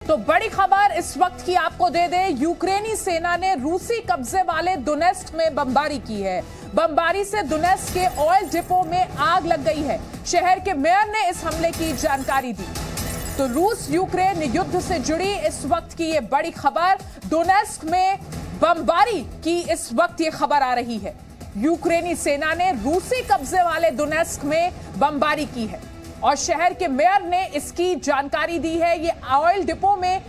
तो बड़ी खबर इस वक्त की आपको दे दें, यूक्रेनी सेना ने रूसी कब्जे वाले दोनेत्स्क में बमबारी की है। बमबारी से दोनेत्स्क के ऑयल डिपो में आग लग गई है। शहर के मेयर ने इस हमले की जानकारी दी। तो रूस यूक्रेन युद्ध से जुड़ी इस वक्त की ये बड़ी खबर, दोनेत्स्क में बमबारी की इस वक्त ये खबर आ रही है। यूक्रेनी सेना ने रूसी कब्जे वाले दोनेत्स्क में बमबारी की है और शहर के मेयर ने इसकी जानकारी दी है। ये ऑयल डिपो में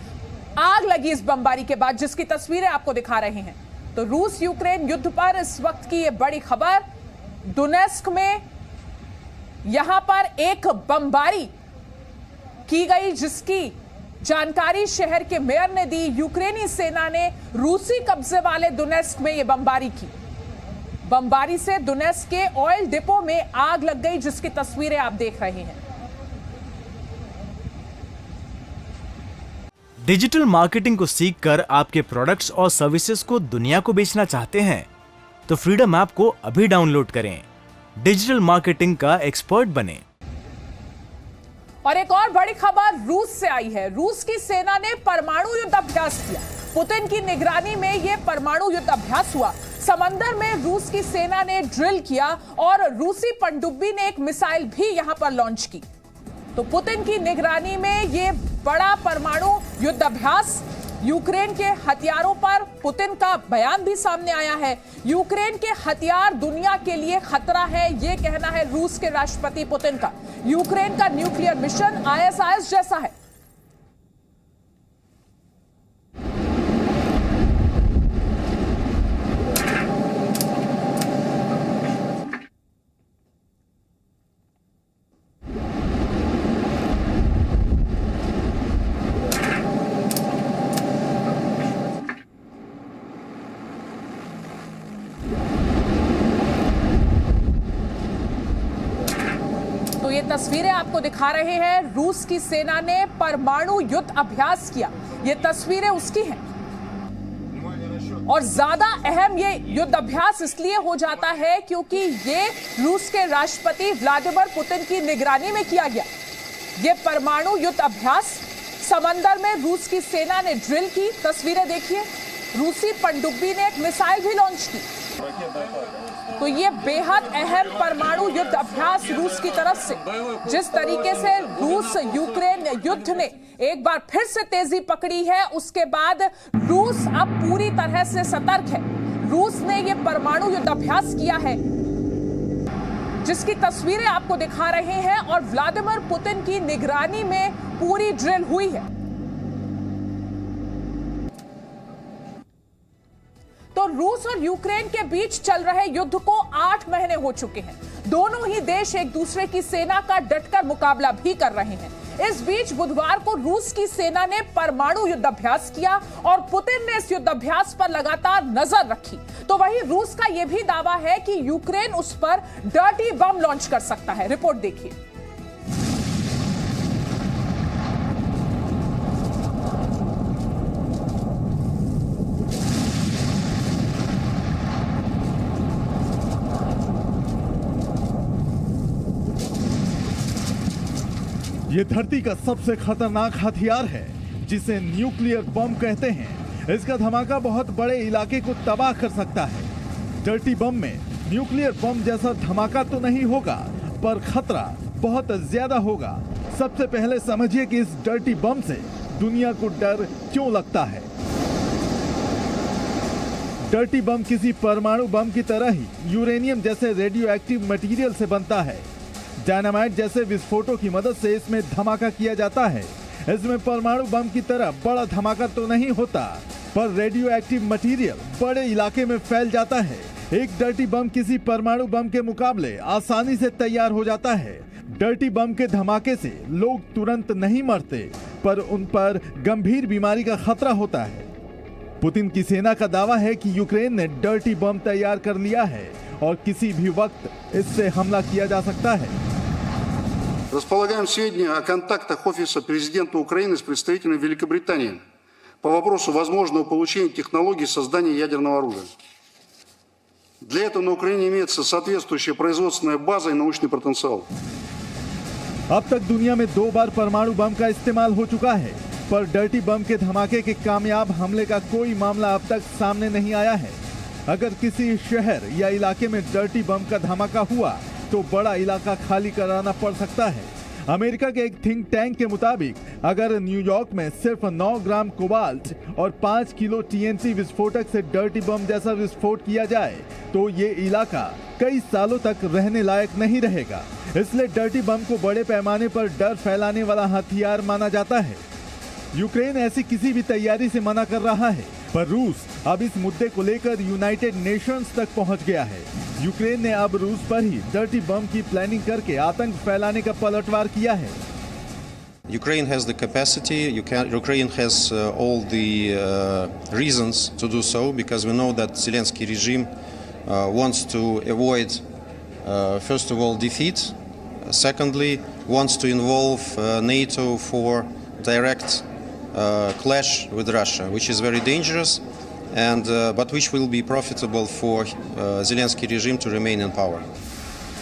आग लगी इस बमबारी के बाद, जिसकी तस्वीरें आपको दिखा रहे हैं। तो रूस यूक्रेन युद्ध पर इस वक्त की ये बड़ी खबर, दोनेत्स्क में यहां पर एक बमबारी की गई, जिसकी जानकारी शहर के मेयर ने दी। यूक्रेनी सेना ने रूसी कब्जे वाले दोनेत्स्क में यह बमबारी की। बमबारी से दोनेत्स्क के ऑयल डिपो में आग लग गई, जिसकी तस्वीरें आप देख रहे हैं। डिजिटल मार्केटिंग को सीखकर आपके प्रोडक्ट्स और सर्विसेज को दुनिया को बेचना चाहते हैं तो फ्रीडम ऐप को अभी डाउनलोड करें। डिजिटल मार्केटिंग का एक्सपर्ट बने। और एक और बड़ी खबर रूस से आई है। रूस की सेना ने परमाणु युद्ध अभ्यास किया। पुतिन की निगरानी में यह परमाणु युद्ध अभ्यास हुआ। समंदर में रूस की सेना ने ड्रिल किया और रूसी पनडुब्बी ने एक मिसाइल भी यहां पर लॉन्च की। तो पुतिन की निगरानी में यह बड़ा परमाणु युद्ध अभ्यास, यूक्रेन के हथियारों पर पुतिन का बयान भी सामने आया है। यूक्रेन के हथियार दुनिया के लिए खतरा है, यह कहना है रूस के राष्ट्रपति पुतिन का। यूक्रेन का न्यूक्लियर मिशन आईएसआईएस जैसा है। ये तस्वीरें आपको दिखा रहे हैं, रूस की सेना ने परमाणु युद्ध अभ्यास किया। ये तस्वीरें उसकी हैं। और ज्यादा अहम ये युद्ध अभ्यास इसलिए हो जाता है क्योंकि ये रूस के राष्ट्रपति व्लादिमीर पुतिन की निगरानी में किया गया। ये परमाणु युद्ध अभ्यास समंदर में रूस की सेना ने ड्रिल की। तस्वीरें देखिए, रूसी पनडुब्बी ने एक मिसाइल भी लॉन्च की। तो ये बेहद अहम परमाणु युद्ध अभ्यास रूस की तरफ से, जिस तरीके से रूस यूक्रेन युद्ध ने एक बार फिर से तेजी पकड़ी है, उसके बाद रूस अब पूरी तरह से सतर्क है। रूस ने ये परमाणु युद्ध अभ्यास किया है, जिसकी तस्वीरें आपको दिखा रहे हैं, और व्लादिमीर पुतिन की निगरानी में पूरी ड्रिल हुई है। तो रूस और यूक्रेन के बीच चल रहे युद्ध को 8 महीने हो चुके हैं। दोनों ही देश एक दूसरे की सेना का डटकर मुकाबला भी कर रहे हैं। इस बीच बुधवार को रूस की सेना ने परमाणु युद्ध अभ्यास किया और पुतिन ने इस युद्ध अभ्यास पर लगातार नजर रखी। तो वहीं रूस का यह भी दावा है कि यूक्रेन उस पर डर्टी बम लॉन्च कर सकता है। रिपोर्ट देखिए। ये धरती का सबसे खतरनाक हथियार है, जिसे न्यूक्लियर बम कहते हैं। इसका धमाका बहुत बड़े इलाके को तबाह कर सकता है। डर्टी बम में न्यूक्लियर बम जैसा धमाका तो नहीं होगा, पर खतरा बहुत ज्यादा होगा। सबसे पहले समझिए कि इस डर्टी बम से दुनिया को डर क्यों लगता है। डर्टी बम किसी परमाणु बम की तरह ही यूरेनियम जैसे रेडियो एक्टिव मटेरियल से बनता है। डायनामाइट जैसे विस्फोटों की मदद से इसमें धमाका किया जाता है। इसमें परमाणु बम की तरह बड़ा धमाका तो नहीं होता, पर रेडियो एक्टिव मटेरियल बड़े इलाके में फैल जाता है। एक डर्टी बम किसी परमाणु बम के मुकाबले आसानी से तैयार हो जाता है। डर्टी बम के धमाके से लोग तुरंत नहीं मरते, पर उन पर गंभीर बीमारी का खतरा होता है। पुतिन की सेना का दावा है कि यूक्रेन ने डर्टी बम तैयार कर लिया है और किसी भी वक्त इससे हमला किया जा सकता है। Располагаем сведения о контактах Офиса президента Украины с представителями Великобритании по вопросу возможного получения технологий создания ядерного оружия. Для этого на Украине имеется соответствующая производственная база и научный потенциал. अब तक दुनिया में 2 बार परमाणु बम का इस्तेमाल हो चुका है। पर डर्टी बम के धमाके के कामयाब हमले का कोई मामला अब तक सामने नहीं आया है। अगर किसी शहर या इलाके में डर्टी बम का धमाका हुआ तो बड़ा इलाका खाली कराना पड़ सकता है। अमेरिका के एक थिंक टैंक के मुताबिक अगर न्यूयॉर्क में सिर्फ 9 ग्राम कोबाल्ट और 5 किलो TNT विस्फोटक से डर्टी बम जैसा विस्फोट किया जाए तो ये इलाका कई सालों तक रहने लायक नहीं रहेगा। इसलिए डर्टी बम को बड़े पैमाने पर डर फैलाने वाला हथियार माना जाता है। यूक्रेन ऐसी किसी भी तैयारी से मना कर रहा है, पर रूस अब इस मुद्दे को लेकर यूनाइटेड नेशंस तक पहुंच गया है। यूक्रेन ने अब रूस पर ही डर्टी बम की प्लानिंग करके आतंक फैलाने का पलटवार किया है। Ukraine has the capacity, Ukraine has all the reasons to do so, because we know that Zelensky regime wants to avoid, first of all, defeat. Secondly, wants to involve NATO for direct clash with Russia, which is very dangerous, and but which will be profitable for Zelensky regime to remain in power.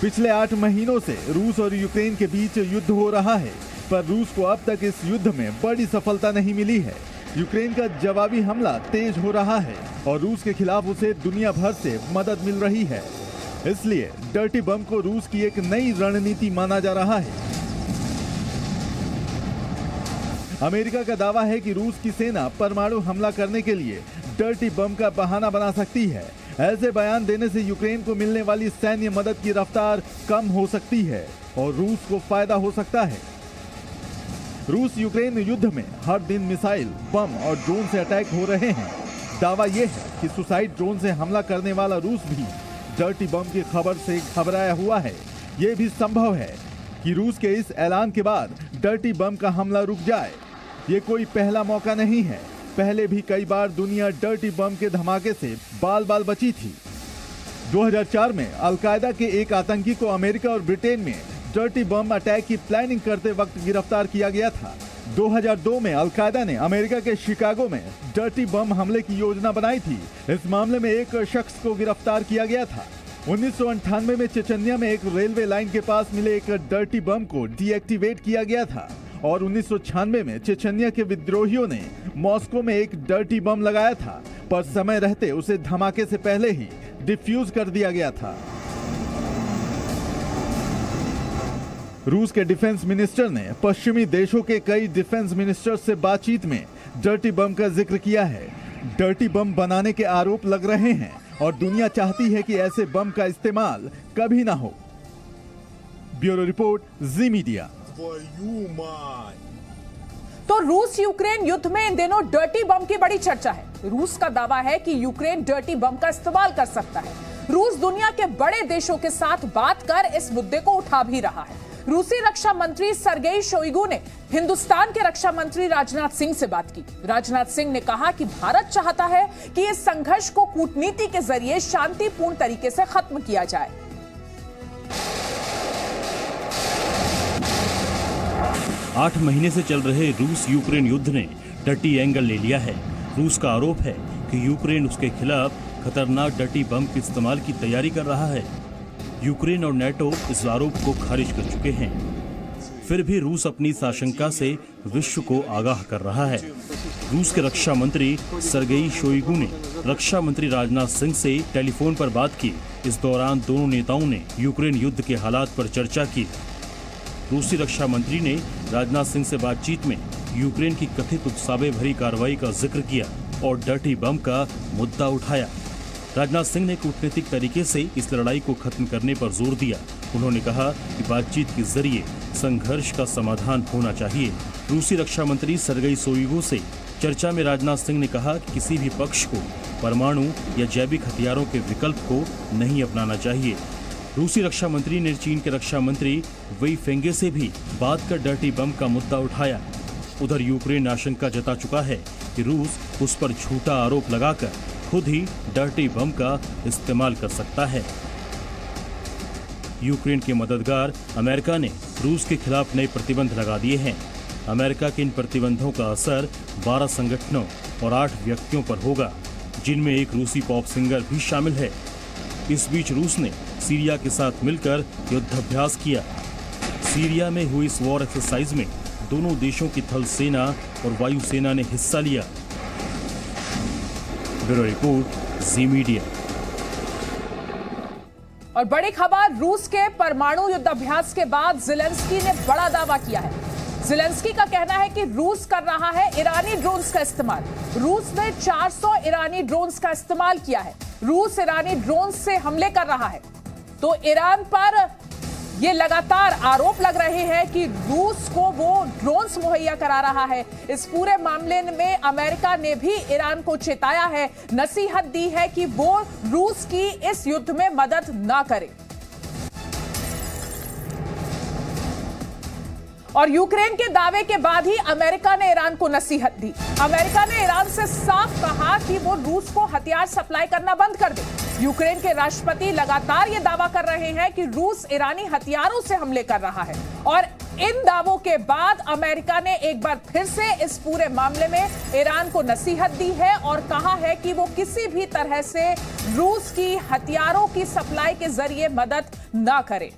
पिछले 8 महीनों से रूस और Ukraine के बीच युद्ध हो रहा है, पर रूस को अब तक इस युद्ध में बड़ी सफलता नहीं मिली है। यूक्रेन का जवाबी हमला तेज हो रहा है और रूस के खिलाफ उसे दुनिया भर से मदद मिल रही है। इसलिए डर्टी बम को रूस की एक नई रणनीति माना जा रहा है। अमेरिका का दावा है कि रूस की सेना परमाणु हमला करने के लिए डर्टी बम का बहाना बना सकती है। ऐसे बयान देने से यूक्रेन को मिलने वाली सैन्य मदद की रफ्तार कम हो सकती है और रूस को फायदा हो सकता है। रूस यूक्रेन युद्ध में हर दिन मिसाइल, बम और ड्रोन से अटैक हो रहे हैं। दावा यह है कि सुसाइड ड्रोन से हमला करने वाला रूस भी डर्टी बम की खबर से घबराया हुआ है। यह भी संभव है कि रूस के इस ऐलान के बाद डर्टी बम का हमला रुक जाए। ये कोई पहला मौका नहीं है, पहले भी कई बार दुनिया डर्टी बम के धमाके से बाल बाल बची थी। 2004 में अलकायदा के एक आतंकी को अमेरिका और ब्रिटेन में डर्टी बम अटैक की प्लानिंग करते वक्त गिरफ्तार किया गया था। 2002 में अलकायदा ने अमेरिका के शिकागो में डर्टी बम हमले की योजना बनाई थी। इस मामले में एक शख्स को गिरफ्तार किया गया था। 1998 में चेचन्या में एक रेलवे लाइन के पास मिले एक डर्टी बम को डीएक्टिवेट किया गया था और 1996 में चेचन्या के विद्रोहियों ने मॉस्को में एक डर्टी बम लगाया था, पर समय रहते उसे धमाके से पहले ही डिफ्यूज कर दिया गया था। रूस के डिफेंस मिनिस्टर ने पश्चिमी देशों के कई डिफेंस मिनिस्टर्स से बातचीत में डर्टी बम का जिक्र किया है। डर्टी बम बनाने के आरोप लग रहे हैं और दुनिया चाहती है कि ऐसे बम का इस्तेमाल कभी ना हो। ब्यूरो रिपोर्ट, जी मीडिया। तो रूस यूक्रेन युद्ध में इन दिनों डर्टी बम की बड़ी चर्चा है। रूस का दावा है कि यूक्रेन डर्टी बम का इस्तेमाल कर सकता है। रूस दुनिया के बड़े देशों के साथ बात कर इस मुद्दे को उठा भी रहा है। रूसी रक्षा मंत्री सर्गेई शोइगु ने हिंदुस्तान के रक्षा मंत्री राजनाथ सिंह से बात की। राजनाथ सिंह ने कहा कि भारत चाहता है कि इस संघर्ष को कूटनीति के जरिए शांतिपूर्ण तरीके से खत्म किया जाए। 8 महीने से चल रहे रूस यूक्रेन युद्ध ने डर्टी एंगल ले लिया है। रूस का आरोप है कि यूक्रेन उसके खिलाफ खतरनाक डर्टी बम के इस्तेमाल की तैयारी कर रहा है। यूक्रेन और नेटो इस आरोप को खारिज कर चुके हैं। फिर भी रूस अपनी इस आशंका से विश्व को आगाह कर रहा है। रूस के रक्षा मंत्री सर्गेई शोइगु ने रक्षा मंत्री राजनाथ सिंह से टेलीफोन पर बात की। इस दौरान दोनों नेताओं ने यूक्रेन युद्ध के हालात पर चर्चा की। रूसी रक्षा मंत्री ने राजनाथ सिंह से बातचीत में यूक्रेन की कथित उकसावे भरी कार्रवाई का जिक्र किया और डर्टी बम का मुद्दा उठाया। राजनाथ सिंह ने कूटनीतिक तरीके से इस लड़ाई को खत्म करने पर जोर दिया। उन्होंने कहा कि बातचीत के जरिए संघर्ष का समाधान होना चाहिए। रूसी रक्षा मंत्री सर्गेई शोइगु से चर्चा में राजनाथ सिंह ने कहा कि किसी भी पक्ष को परमाणु या जैविक हथियारों के विकल्प को नहीं अपनाना चाहिए। रूसी रक्षा मंत्री ने चीन के रक्षा मंत्री वेई फेंगे से भी बात कर डर्टी बम का मुद्दा उठाया। उधर यूक्रेन आशंका जता चुका है कि रूस उस पर झूठा आरोप लगाकर खुद ही डर्टी बम का इस्तेमाल कर सकता है। यूक्रेन के मददगार अमेरिका ने रूस के खिलाफ नए प्रतिबंध लगा दिए हैं। अमेरिका के इन प्रतिबंधों का असर 12 संगठनों और 8 व्यक्तियों पर होगा, जिनमें एक रूसी पॉप सिंगर भी शामिल है। इस बीच रूस ने सीरिया के साथ मिलकर युद्धाभ्यास किया। सीरिया में हुई इस वॉर एक्सरसाइज में दोनों देशों की थल सेना और वायुसेना ने हिस्सा लिया। ब्यूरो रिपोर्ट, जी मीडिया। और बड़ी खबर, रूस के परमाणु युद्ध अभ्यास के बाद ज़ेलेंस्की ने बड़ा दावा किया है। ज़ेलेंस्की का कहना है कि रूस कर रहा है ईरानी ड्रोन्स का इस्तेमाल। रूस ने 400 ईरानी ड्रोन्स का इस्तेमाल किया है। रूस ईरानी ड्रोन्स से हमले कर रहा है। तो ईरान पर ये लगातार आरोप लग रहे हैं कि रूस को वो ड्रोन्स मुहैया करा रहा है। इस पूरे मामले में अमेरिका ने भी ईरान को चेताया है, नसीहत दी है कि वो रूस की इस युद्ध में मदद ना करे। और यूक्रेन के दावे के बाद ही अमेरिका ने ईरान को नसीहत दी। अमेरिका ने ईरान से साफ कहा कि वो रूस को हथियार सप्लाई करना बंद कर दे। यूक्रेन के राष्ट्रपति लगातार ये दावा कर रहे हैं कि रूस ईरानी हथियारों से हमले कर रहा है। और इन दावों के बाद अमेरिका ने एक बार फिर से इस पूरे मामले में ईरान को नसीहत दी है और कहा है कि वो किसी भी तरह से रूस की हथियारों की सप्लाई के जरिए मदद ना करे।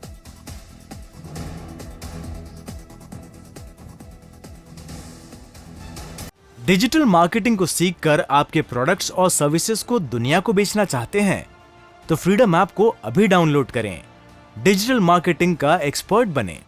डिजिटल मार्केटिंग को सीखकर आपके प्रोडक्ट्स और सर्विसेज को दुनिया को बेचना चाहते हैं तो फ्रीडम ऐप को अभी डाउनलोड करें। डिजिटल मार्केटिंग का एक्सपर्ट बनें।